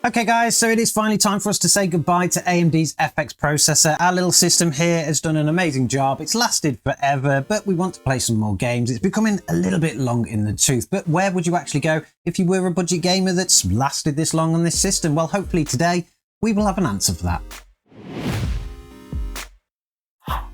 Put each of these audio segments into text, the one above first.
Okay guys, so it is finally time for us to say goodbye to AMD's FX processor. Our little system here has done an amazing job. It's lasted forever, but we want to play some more games. It's becoming a little bit long in the tooth, but where would you actually go if you were a budget gamer that's lasted this long on this system? Well, hopefully today we will have an answer for that.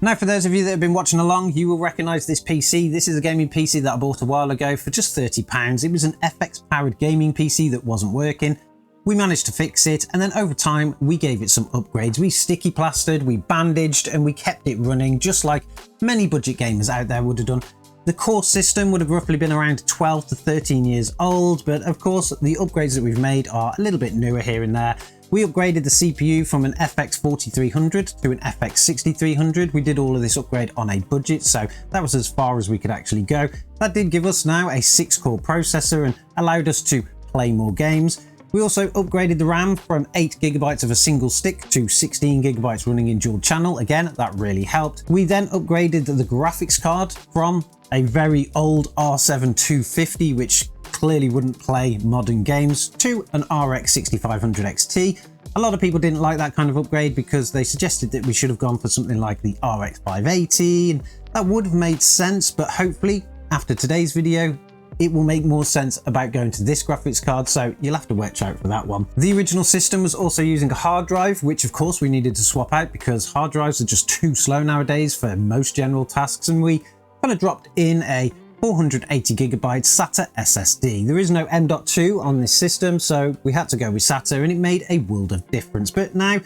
Now, for those of you that have been watching along, you will recognise this PC. This is a gaming PC that I bought a while ago for just £30. It was an FX powered gaming PC that wasn't working. We managed to fix it, and then over time we gave it some upgrades. We sticky plastered, we bandaged, and we kept it running just like many budget gamers out there would have done. The core system would have roughly been around 12 to 13 years old, but of course the upgrades that we've made are a little bit newer here and there. We upgraded the CPU from an FX 4300 to an FX 6300. We did all of this upgrade on a budget, so that was as far as we could actually go. That did give us now a 6-core processor and allowed us to play more games. We also upgraded the RAM from 8 GB of a single stick to 16 GB running in dual channel. Again, that really helped. We then upgraded the graphics card from a very old R7 250, which clearly wouldn't play modern games, to an RX 6500 XT. A lot of people didn't like that kind of upgrade because they suggested that we should have gone for something like the RX 580, and that would have made sense, but hopefully after today's video, it will make more sense about going to this graphics card, so you'll have to watch out for that one. The original system was also using a hard drive, which of course we needed to swap out because hard drives are just too slow nowadays for most general tasks, and we kind of dropped in a 480 GB SATA SSD. There is no M.2 on this system, so we had to go with SATA, and it made a world of difference. But now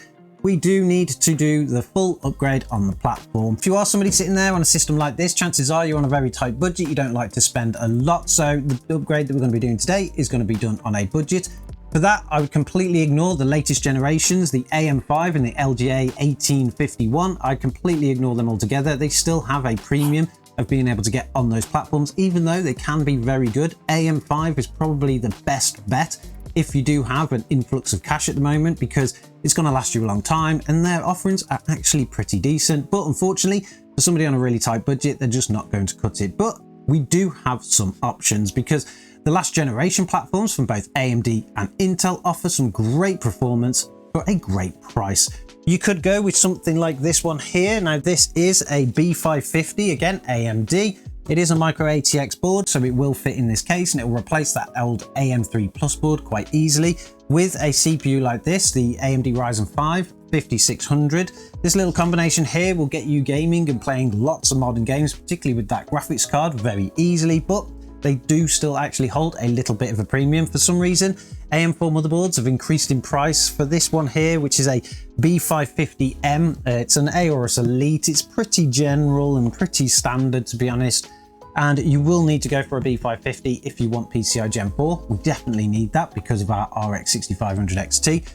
we do need to do the full upgrade on the platform. If you are somebody sitting there on a system like this, chances are you're on a very tight budget. You don't like to spend a lot. So the upgrade that we're going to be doing today is going to be done on a budget. For that, I would completely ignore the latest generations, the AM5 and the LGA 1851. I'd completely ignore them altogether. They still have a premium of being able to get on those platforms, even though they can be very good. AM5 is probably the best bet if you do have an influx of cash at the moment, because it's going to last you a long time and their offerings are actually pretty decent. But unfortunately, for somebody on a really tight budget, they're just not going to cut it. But we do have some options because the last generation platforms from both AMD and Intel offer some great performance for a great price. You could go with something like this one here. Now, this is a B550, again, AMD. It is a micro ATX board, so it will fit in this case, and it will replace that old AM3 Plus board quite easily with a CPU like this, the AMD Ryzen 5 5600. This little combination here will get you gaming and playing lots of modern games, particularly with that graphics card, very easily, but they do still actually hold a little bit of a premium. For some reason, AM4 motherboards have increased in price. For this one here, which is a B550M, it's an Aorus Elite. It's pretty general and pretty standard, to be honest. And you will need to go for a B550 if you want PCI Gen 4. We definitely need that because of our RX 6500 XT.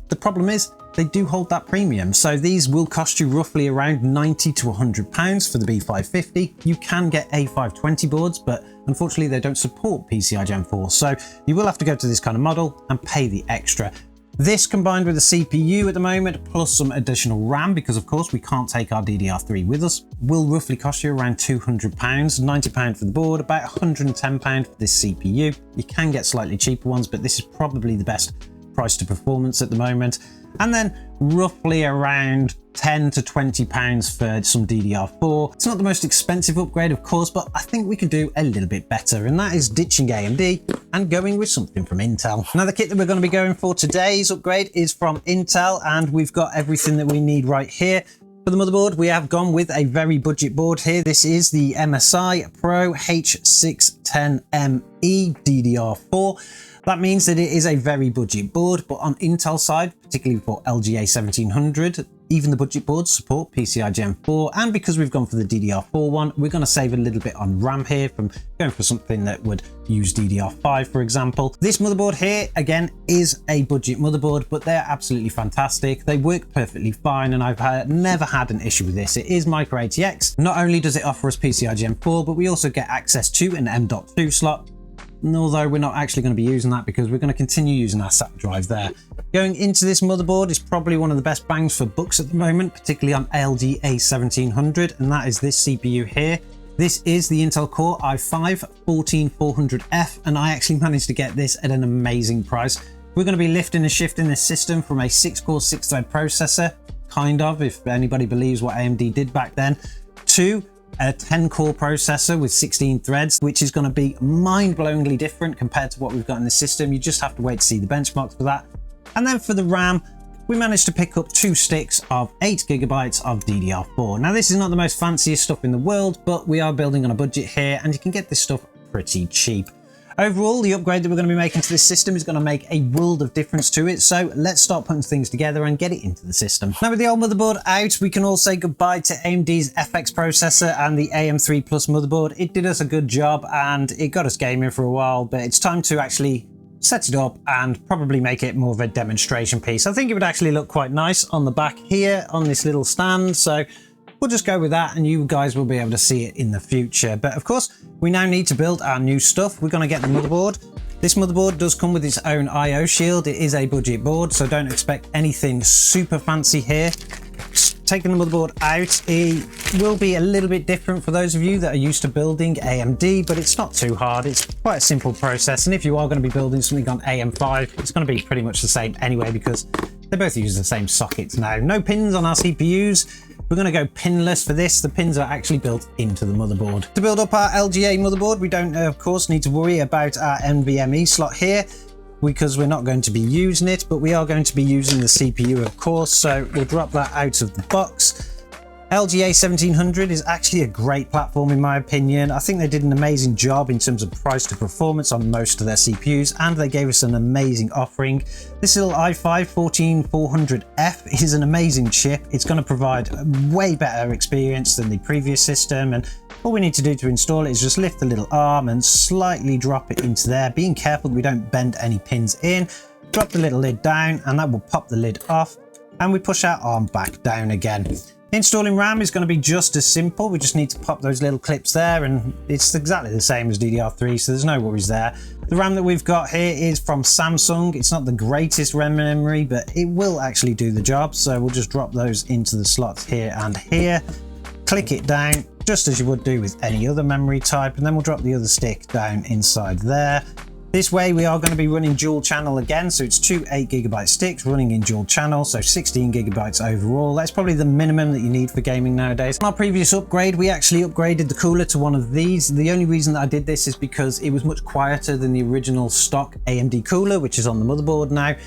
The problem is they do hold that premium. So these will cost you roughly around £90 to £100 for the B550. You can get A520 boards, but unfortunately they don't support PCI Gen 4. So you will have to go to this kind of model and pay the extra. This combined with the CPU at the moment, plus some additional RAM, because of course we can't take our DDR3 with us, will roughly cost you around £200, £90 for the board, about £110 for this CPU. You can get slightly cheaper ones, but this is probably the best price to performance at the moment. And then roughly around £10 to £20 for some DDR4. It's not the most expensive upgrade, of course, but I think we can do a little bit better, and that is ditching AMD and going with something from Intel. Now, the kit that we're going to be going for today's upgrade is from Intel, and we've got everything that we need right here. For the motherboard, we have gone with a very budget board here. This is the MSI Pro H610ME DDR4. That means that it is a very budget board, but on Intel side, particularly for LGA 1700, even the budget boards support PCI Gen 4, and because we've gone for the DDR4 one, we're going to save a little bit on RAM here from going for something that would use DDR5, for example. This motherboard here, again, is a budget motherboard, but they're absolutely fantastic. They work perfectly fine, and I've never had an issue with this. It is micro ATX. Not only does it offer us PCI Gen 4, but we also get access to an M.2 slot. Although we're not actually going to be using that because we're going to continue using our SATA drive there. Going into this motherboard is probably one of the best bangs for bucks at the moment, particularly on AMD A1700, and that is this CPU here. This is the Intel Core i5-14400F, and I actually managed to get this at an amazing price We're going to be lifting and shifting this system from a 6-core 6-thread processor, kind of, if anybody believes what AMD did back then, to a 10-core processor with 16 threads, which is going to be mind-blowingly different compared to what we've got in the system. You just have to wait to see the benchmarks for that. And then for the RAM, we managed to pick up 2 sticks of 8 gigabytes of DDR4. Now, this is not the most fanciest stuff in the world, but we are building on a budget here, and you can get this stuff pretty cheap. Overall, the upgrade that we're going to be making to this system is going to make a world of difference to it, so let's start putting things together and get it into the system. Now, with the old motherboard out, we can all say goodbye to AMD's FX processor and the AM3 Plus motherboard. It did us a good job and it got us gaming for a while, but it's time to actually set it up and probably make it more of a demonstration piece. I think it would actually look quite nice on the back here on this little stand, so we'll just go with that and you guys will be able to see it in the future. But of course, we now need to build our new stuff. We're going to get the motherboard. This motherboard does come with its own I/O shield. It is a budget board, so don't expect anything super fancy here. Taking the motherboard out, it will be a little bit different for those of you that are used to building AMD, but it's not too hard. It's quite a simple process, and if you are going to be building something on AM5, it's going to be pretty much the same anyway, because they both use the same sockets now. No pins on our CPUs. We're going to go pinless for this. The pins are actually built into the motherboard. To build up our LGA motherboard, we don't, of course, need to worry about our NVMe slot here, because we're not going to be using it, but we are going to be using the CPU, of course, so we'll drop that out of the box. LGA 1700 is actually a great platform in my opinion. I think they did an amazing job in terms of price to performance on most of their CPUs, and they gave us an amazing offering. This little i5-14400F is an amazing chip. It's going to provide a way better experience than the previous system, and all we need to do to install it is just lift the little arm and slightly drop it into there, being careful that we don't bend any pins in. Drop the little lid down and that will pop the lid off, and we push our arm back down again. Installing RAM is going to be just as simple. We just need to pop those little clips there, and it's exactly the same as DDR3, so there's no worries there. The RAM that we've got here is from Samsung. It's not the greatest RAM memory, but it will actually do the job, so we'll just drop those into the slots here and here. Click it down, just as you would do with any other memory type, and then we'll drop the other stick down inside there. This way we are going to be running dual channel again, so it's 2 8GB sticks running in dual channel, so 16 gigabytes overall. That's probably the minimum that you need for gaming nowadays. On our previous upgrade, we actually upgraded the cooler to one of these. The only reason that I did this is because it was much quieter than the original stock AMD cooler, which is on the motherboard now.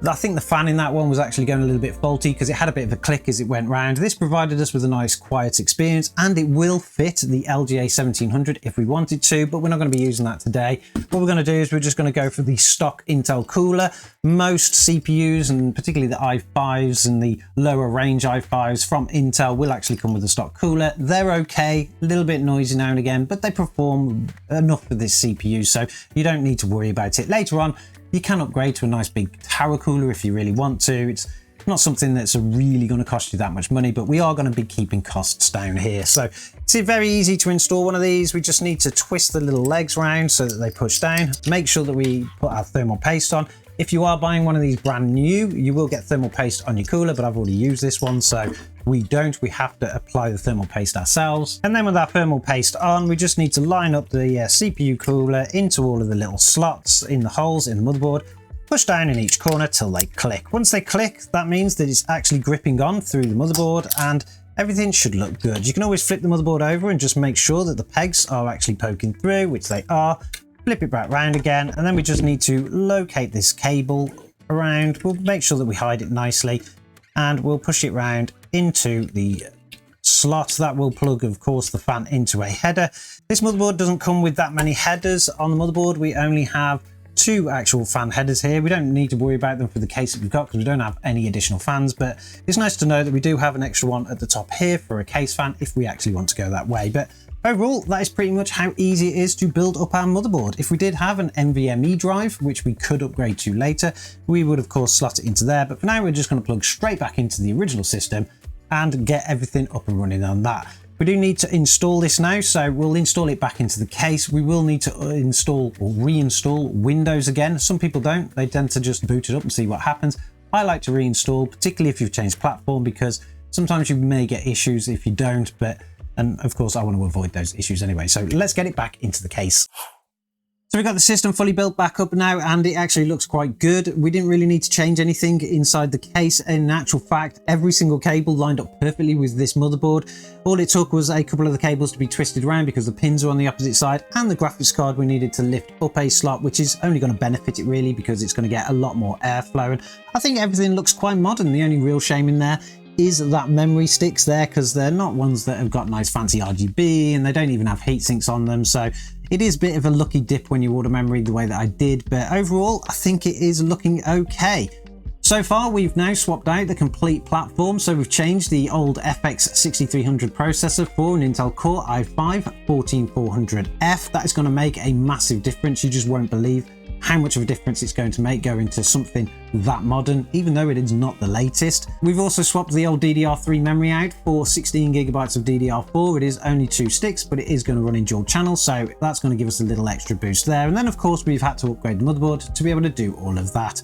I think the fan in that one was actually going a little bit faulty because it had a bit of a click as it went round. This provided us with a nice quiet experience, and it will fit the LGA 1700 if we wanted to, but we're not going to be using that today. What we're going to do is we're just going to go for the stock Intel cooler. Most CPUs, and particularly the i5s and the lower range i5s from Intel, will actually come with a stock cooler. They're okay, a little bit noisy now and again, but they perform enough for this CPU, so you don't need to worry about it. Later on, you can upgrade to a nice big tower cooler if you really want to. It's not something that's really going to cost you that much money, but we are going to be keeping costs down here. So it's very easy to install one of these. We just need to twist the little legs around so that they push down. Make sure that we put our thermal paste on. If you are buying one of these brand new, you will get thermal paste on your cooler, but I've already used this one, so we don't. We have to apply the thermal paste ourselves. And then with our thermal paste on, we just need to line up the CPU cooler into all of the little slots in the holes in the motherboard, push down in each corner till they click. Once they click, that means that it's actually gripping on through the motherboard, and everything should look good. You can always flip the motherboard over and just make sure that the pegs are actually poking through, which they are. Flip it back round again, and then we just need to locate this cable around. We'll make sure that we hide it nicely, and we'll push it round into the slot. That will plug, of course, the fan into a header. This motherboard doesn't come with that many headers on the motherboard. We only have 2 actual fan headers here. We don't need to worry about them for the case that we've got because we don't have any additional fans, but it's nice to know that we do have an extra one at the top here for a case fan if we actually want to go that way. But overall, that is pretty much how easy it is to build up our motherboard. If we did have an NVMe drive, which we could upgrade to later, we would of course slot it into there, but for now we're just going to plug straight back into the original system and get everything up and running on that. We do need to install this now, so we'll install it back into the case. We will need to install or reinstall Windows again. Some people don't. They tend to just boot it up and see what happens. I like to reinstall, particularly if you've changed platform, because sometimes you may get issues if you don't, and of course I want to avoid those issues anyway. So let's get it back into the case. So we've got the system fully built back up now, and it actually looks quite good. We didn't really need to change anything inside the case. In actual fact, every single cable lined up perfectly with this motherboard. All it took was a couple of the cables to be twisted around because the pins are on the opposite side, and the graphics card we needed to lift up a slot, which is only going to benefit it really because it's going to get a lot more airflow. And I think everything looks quite modern. The only real shame in there is that memory sticks there, because they're not ones that have got nice fancy RGB, and they don't even have heat sinks on them. So it is a bit of a lucky dip when you order memory the way that I did, but overall I think it is looking okay. So far we've now swapped out the complete platform, so we've changed the old FX 6300 processor for an Intel Core i5-14400F. That is going to make a massive difference. You just won't believe how much of a difference it's going to make going to something that modern, even though it is not the latest. We've also swapped the old DDR3 memory out for 16 gigabytes of DDR4. It is only 2 sticks, but it is going to run in dual channel, so that's going to give us a little extra boost there. And then of course we've had to upgrade the motherboard to be able to do all of that.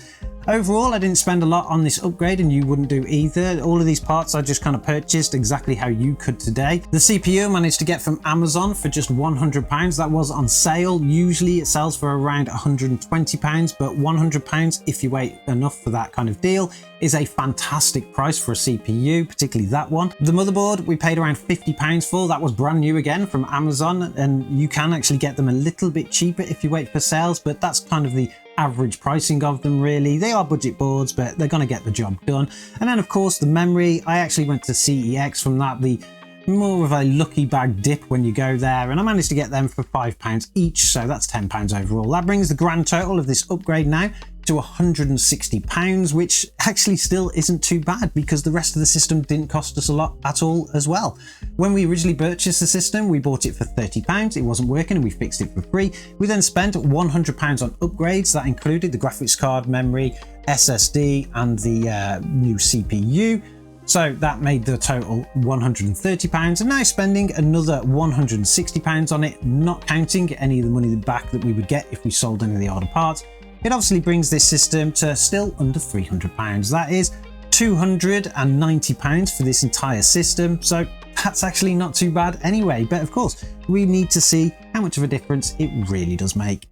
Overall, I didn't spend a lot on this upgrade, and you wouldn't do either. All of these parts I just kind of purchased exactly how you could today. The CPU I managed to get from Amazon for just £100. That was on sale. Usually it sells for around £120, but £100, if you wait enough for that kind of deal, is a fantastic price for a CPU, particularly that one. The motherboard we paid around £50 for. That was brand new again from Amazon, and you can actually get them a little bit cheaper if you wait for sales, but that's kind of the average pricing of them really. They are budget boards, but they're going to get the job done. And then of course the memory, I actually went to CEX from that, the more of a lucky bag dip when you go there, and I managed to get them for £5 each, so that's £10 overall. That brings the grand total of this upgrade now to £160, which actually still isn't too bad because the rest of the system didn't cost us a lot at all as well. When we originally purchased the system, we bought it for £30. It wasn't working and we fixed it for free. We then spent £100 on upgrades. That included the graphics card, memory, SSD, and the new CPU. So that made the total £130, and now spending another £160 on it, not counting any of the money back that we would get if we sold any of the older parts. It obviously brings this system to still under £300. That is £290 for this entire system, so that's actually not too bad anyway. But of course, we need to see how much of a difference it really does make.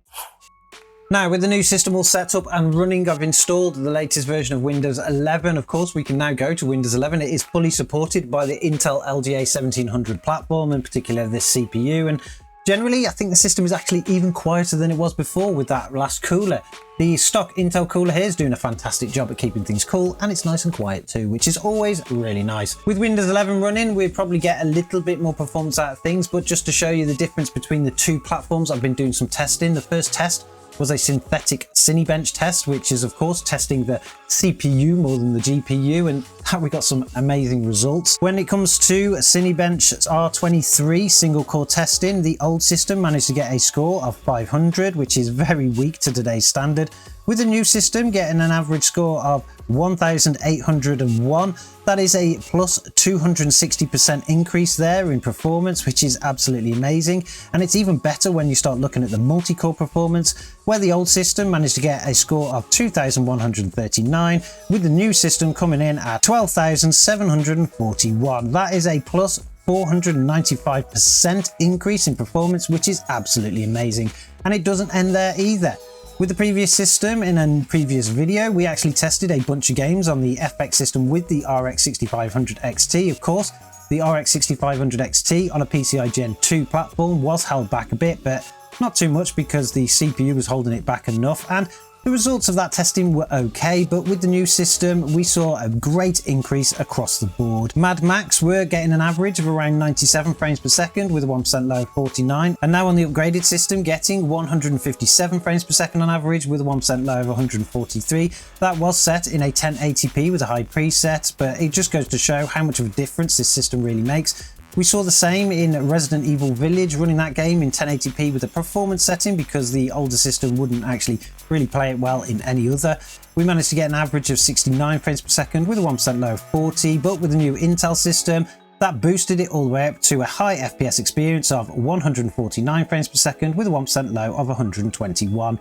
Now, with the new system all set up and running, I've installed the latest version of Windows 11. Of course, we can now go to Windows 11. It is fully supported by the Intel GA-78LMT platform, in particular this CPU. And generally, I think the system is actually even quieter than it was before with that last cooler. The stock Intel cooler here is doing a fantastic job at keeping things cool, and it's nice and quiet too, which is always really nice. With Windows 11 running, we'll probably get a little bit more performance out of things, but just to show you the difference between the two platforms, I've been doing some testing. The first test was a synthetic Cinebench test, which is of course testing the CPU more than the GPU, and we got some amazing results. When it comes to Cinebench R23 single core testing, the old system managed to get a score of 500, which is very weak to today's standard. With the new system getting an average score of 1801, that is a plus 260% increase there in performance, which is absolutely amazing. And it's even better when you start looking at the multi-core performance, where the old system managed to get a score of 2139, with the new system coming in at 12,741. That is a plus 495% increase in performance, which is absolutely amazing. And it doesn't end there either. With the previous system, in a previous video, we actually tested a bunch of games on the FX system with the RX 6500 XT. Of course, the RX 6500 XT on a PCI Gen 2 platform was held back a bit, but not too much because the CPU was holding it back enough, and the results of that testing were okay. But with the new system, we saw a great increase across the board. Mad Max were getting an average of around 97 frames per second with a 1% low of 49, and now on the upgraded system getting 157 frames per second on average with a 1% low of 143. That was set in a 1080p with a high preset, but it just goes to show how much of a difference this system really makes. We saw the same in Resident Evil Village, running that game in 1080p with a performance setting because the older system wouldn't actually really play it well in any other. We managed to get an average of 69 frames per second with a 1% low of 40, but with the new Intel system, that boosted it all the way up to a high FPS experience of 149 frames per second with a 1% low of 121.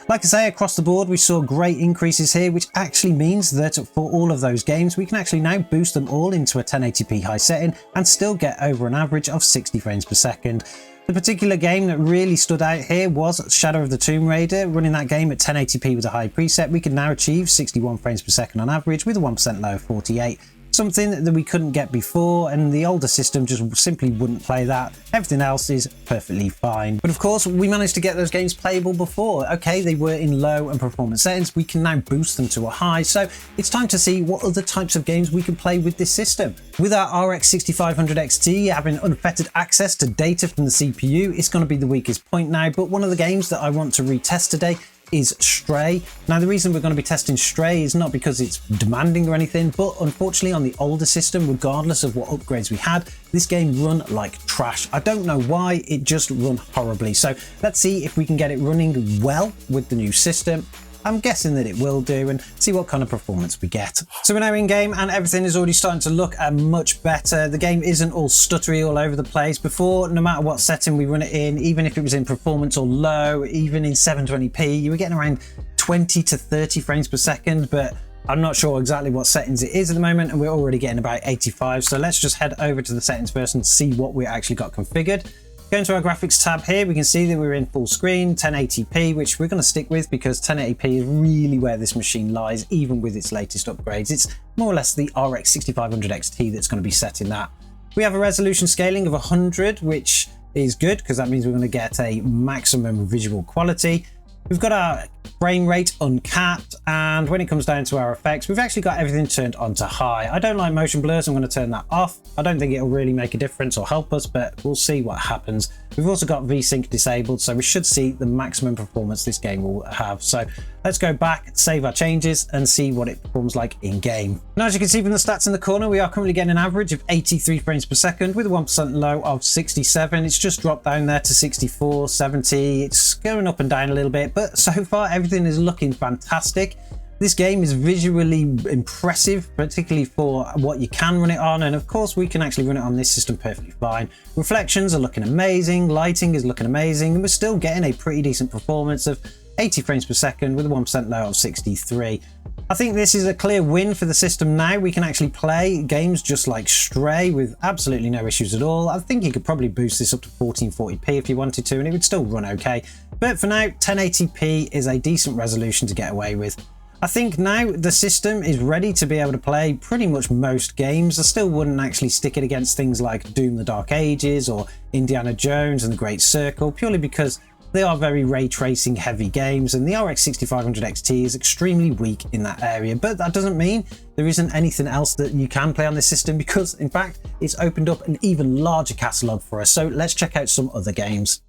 Like I say, across the board, we saw great increases here, which actually means that for all of those games, we can actually now boost them all into a 1080p high setting and still get over an average of 60 frames per second. The particular game that really stood out here was Shadow of the Tomb Raider. Running that game at 1080p with a high preset, we can now achieve 61 frames per second on average with a 1% low of 48. Something that we couldn't get before, and the older system just simply wouldn't play that. Everything else is perfectly fine. But of course, we managed to get those games playable before. Okay, they were in low and performance settings. We can now boost them to a high. So it's time to see what other types of games we can play with this system. With our RX 6500 XT having unfettered access to data from the CPU, it's going to be the weakest point now. But one of the games that I want to retest today is Stray. Now, the reason we're going to be testing Stray is not because it's demanding or anything, but unfortunately on the older system, regardless of what upgrades we had, this game run like trash. I don't know why, it just run horribly. So let's see if we can get it running well with the new system. I'm guessing that it will do, and see what kind of performance we get. So we're now in game and everything is already starting to look much better. The game isn't all stuttery all over the place. Before, no matter what setting we run it in, even if it was in performance or low, even in 720p, you were getting around 20 to 30 frames per second, but I'm not sure exactly what settings it is at the moment, and we're already getting about 85. So let's just head over to the settings first and see what we actually got configured. Going to our graphics tab here, we can see that we're in full screen, 1080p, which we're going to stick with because 1080p is really where this machine lies, even with its latest upgrades. It's more or less the RX 6500 XT that's going to be set in that. We have a resolution scaling of 100, which is good because that means we're going to get a maximum visual quality. We've got our frame rate uncapped, and when it comes down to our effects, we've actually got everything turned on to high. I don't like motion blurs, I'm going to turn that off. I don't think it'll really make a difference or help us, but we'll see what happens. We've also got VSync disabled, so we should see the maximum performance this game will have. So let's go back, save our changes, and see what it performs like in game. Now, as you can see from the stats in the corner, we are currently getting an average of 83 frames per second with a 1% low of 67. It's just dropped down there to 64, 70. It's going up and down a little bit, but so far everything is looking fantastic. This game is visually impressive, particularly for what you can run it on, and of course we can actually run it on this system perfectly fine. Reflections are looking amazing, lighting is looking amazing, and we're still getting a pretty decent performance of 80 frames per second with a 1% low of 63. I think this is a clear win for the system now. We can actually play games just like Stray with absolutely no issues at all. I think you could probably boost this up to 1440p if you wanted to, and it would still run okay. But for now, 1080p is a decent resolution to get away with. I think now the system is ready to be able to play pretty much most games. I still wouldn't actually stick it against things like Doom the Dark Ages or Indiana Jones and the Great Circle, purely because they are very ray tracing heavy games, and the RX 6500 XT is extremely weak in that area. But that doesn't mean there isn't anything else that you can play on this system, because in fact it's opened up an even larger catalogue for us. So let's check out some other games.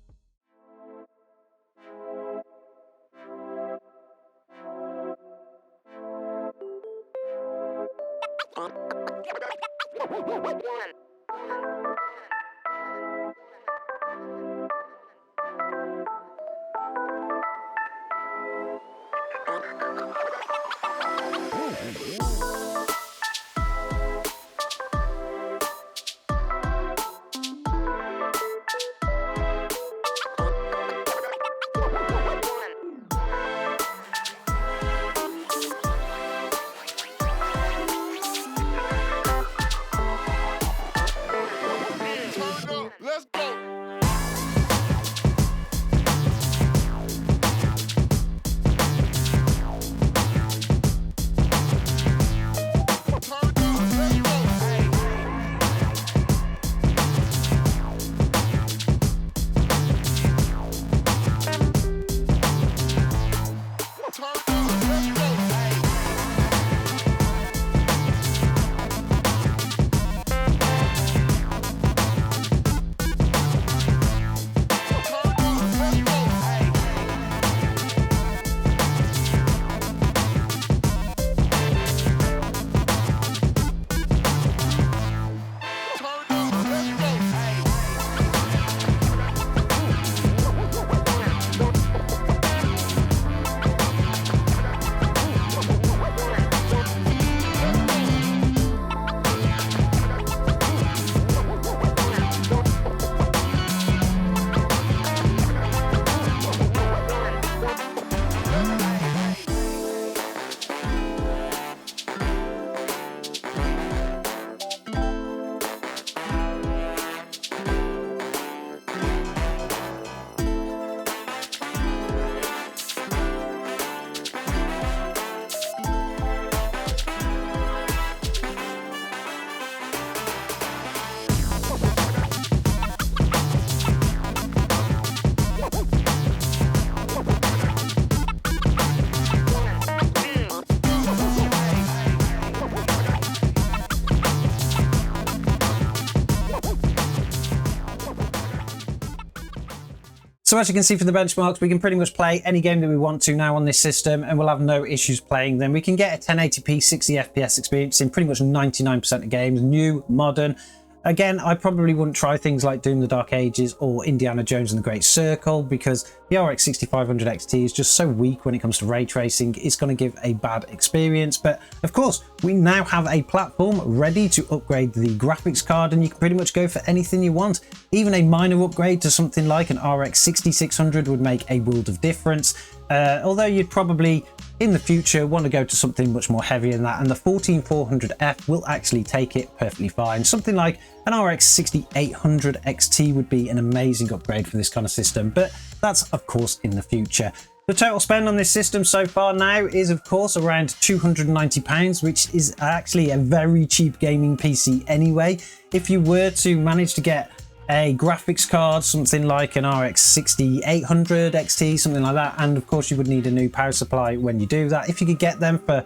So as you can see from the benchmarks, we can pretty much play any game that we want to now on this system, and we'll have no issues playing them. We can get a 1080p 60 FPS experience in pretty much 99% of games, new, modern. Again, I probably wouldn't try things like Doom the Dark Ages or Indiana Jones and the Great Circle, because the RX 6500 XT is just so weak when it comes to ray tracing. It's going to give a bad experience. But of course, we now have a platform ready to upgrade the graphics card, and you can pretty much go for anything you want. Even a minor upgrade to something like an RX 6600 would make a world of difference. Although you'd probably in the future want to go to something much more heavy than that, and the 14400F will actually take it perfectly fine. Something like an RX 6800 XT would be an amazing upgrade for this kind of system, but that's of course in the future. The total spend on this system so far now is of course around £290, which is actually a very cheap gaming PC anyway. If you were to manage to get a graphics card, something like an RX 6800 XT, something like that, and of course you would need a new power supply when you do that. If you could get them for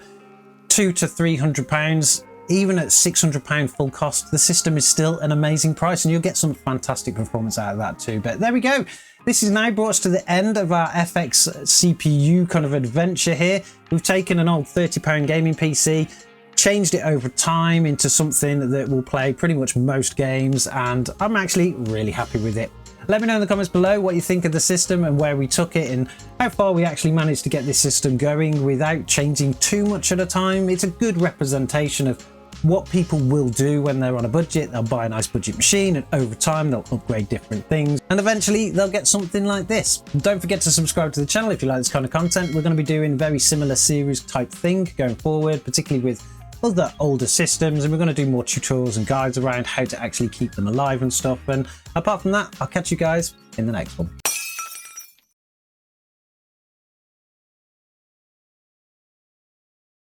£200 to £300, even at £600 full cost, the system is still an amazing price, and you'll get some fantastic performance out of that too. But there we go. This has now brought us to the end of our FX CPU kind of adventure here. We've taken an old £30 gaming PC, changed it over time into something that will play pretty much most games, and I'm actually really happy with it. Let me know in the comments below what you think of the system and where we took it and how far we actually managed to get this system going without changing too much at a time. It's a good representation of what people will do when they're on a budget. They'll buy a nice budget machine, and over time they'll upgrade different things, and eventually they'll get something like this. Don't forget to subscribe to the channel if you like this kind of content. We're going to be doing very similar series type thing going forward, particularly with other older systems, and we're going to do more tutorials and guides around how to actually keep them alive and stuff. And apart from that, I'll catch you guys in the next one.